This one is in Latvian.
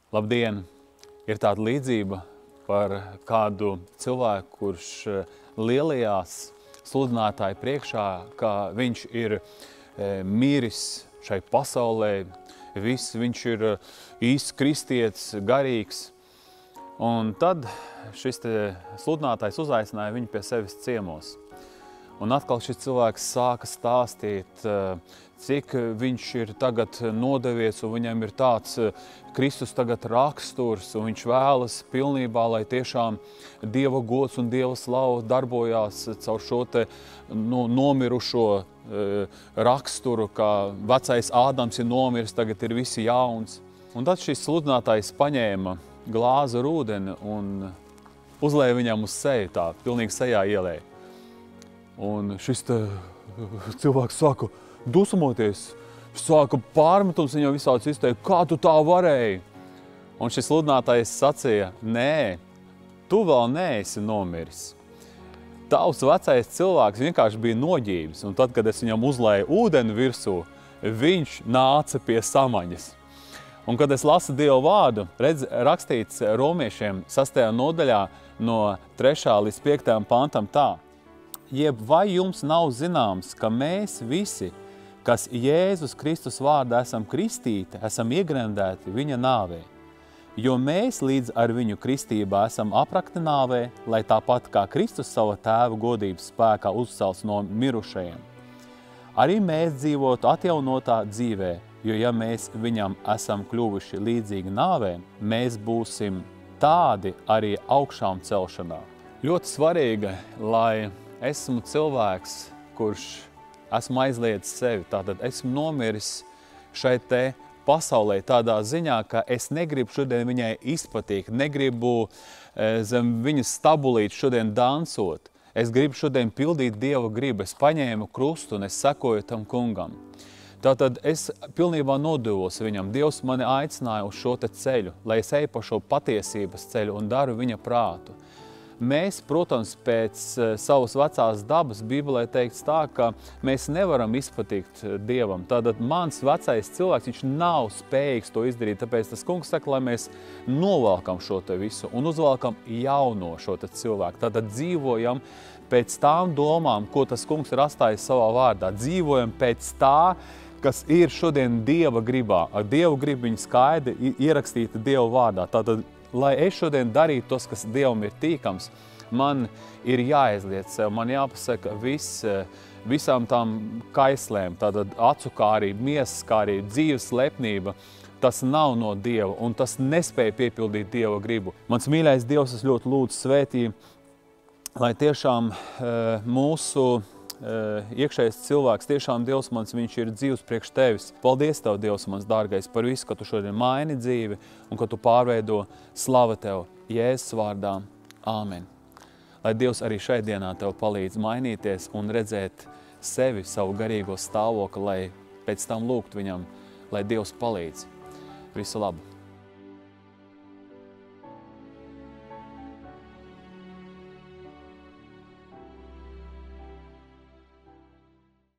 Labdien! Ir tāda līdzība par kādu cilvēku, kurš lielajās sludinātāju priekšā, ka viņš ir miris šai pasaulē, viņš ir īsts kristietis, garīgs. Un tad šis sludinātājs uzaicināja viņu pie sevis ciemos. Un atkal šis cilvēks sāka stāstīt, cik viņš ir tagad nodevies, un viņam ir tāds Kristus tagad raksturs, un viņš vēlas pilnībā, lai tiešām Dieva gods un Dieva slava darbojās caur šo nomirušo raksturu, kā vecais Ādams ir nomiris, tagad ir visi jauns. Un tad šis sludinātājs paņēma glāzi ar ūdeni un uzlēja viņam uz seju, tā pilnīgi sejā ielēja. Un šis cilvēks sāka dusmoties, sāka pārmetums viņam visāds izteikt, kā tu tā varēji? Un šis sludinātājs sacīja, nē, tu vēl neesi nomiris. Tavs vecais cilvēks vienkārši bija noģības, un tad, kad es viņam uzlēju ūdeni virsū, viņš nāca pie samaņas. Un, kad es lasu Dieva vārdu, rakstīts romiešiem 6. nodaļā no 3. līdz 5. pantam tā. Jeb vai jums nav zināms, ka mēs visi, kas Jēzus Kristus vārdā esam kristīti, esam iegremdēti viņa nāvē, jo mēs līdz ar viņu kristībā esam aprakti nāvē, lai tāpat kā Kristus sava tēva godības spēkā uzcelts no mirušajiem. Arī mēs dzīvotu atjaunotā dzīvē, jo ja mēs viņam esam kļuvuši līdzīgi nāvē, mēs būsim tādi arī augšām celšanā. Ļoti svarīgi, lai esmu cilvēks, kurš esmu aizliedzis sevi, tātad esmu nomiris šai pasaulē tādā ziņā, ka es negribu šodien viņai izpatikt, negribu zem viņas stabulīt šodien dansot. Es gribu šodien pildīt Dieva gribu, es paņēmu krustu un es sekoju tam kungam. Tātad es pilnībā nodevos viņam. Dievs mani aicināja uz šo ceļu, lai es eju pa šo patiesības ceļu un daru viņa prātu. Mēs, protams, pēc savas vecās dabas Bībelē teikts tā, ka mēs nevaram izpatikt Dievam. Tātad mans vecais cilvēks, viņš nav spējīgs to izdarīt, tāpēc tas kungs saka, lai mēs novelkam šo visu un uzvelkam jauno šo cilvēku. Tātad dzīvojam pēc tām domām, ko tas kungs ir atstājis savā vārdā. Dzīvojam pēc tā, kas ir šodien Dieva gribā. Ar Dievu gribu viņa skaidri ierakstīta Dieva vārdā. Tātad, lai es šodien darītu tos, kas Dievam ir tīkams, man ir jāaizliedz sev, man jāpasaka visām tām kaislēm, tātad acu kārība, miesas kārība, dzīves lepnība, tas nav no Dieva un tas nespēja piepildīt Dieva gribu. Mans mīļais Dievs, es ļoti lūdzu svētī, lai tiešām mūsu iekšējais cilvēks, tiešām Dievs mans, viņš ir dzīvs priekš tevis. Paldies Tev, Dievs mans dārgais, par visu, ka Tu šodien maini dzīvi un ka Tu pārveido. Slava Tev, Jēzus vārdā. Āmen. Lai Dievs arī šai dienā Tev palīdz mainīties un redzēt sevi, savu garīgo stāvokli, lai pēc tam lūgt viņam, lai Dievs palīdz. Visu labu!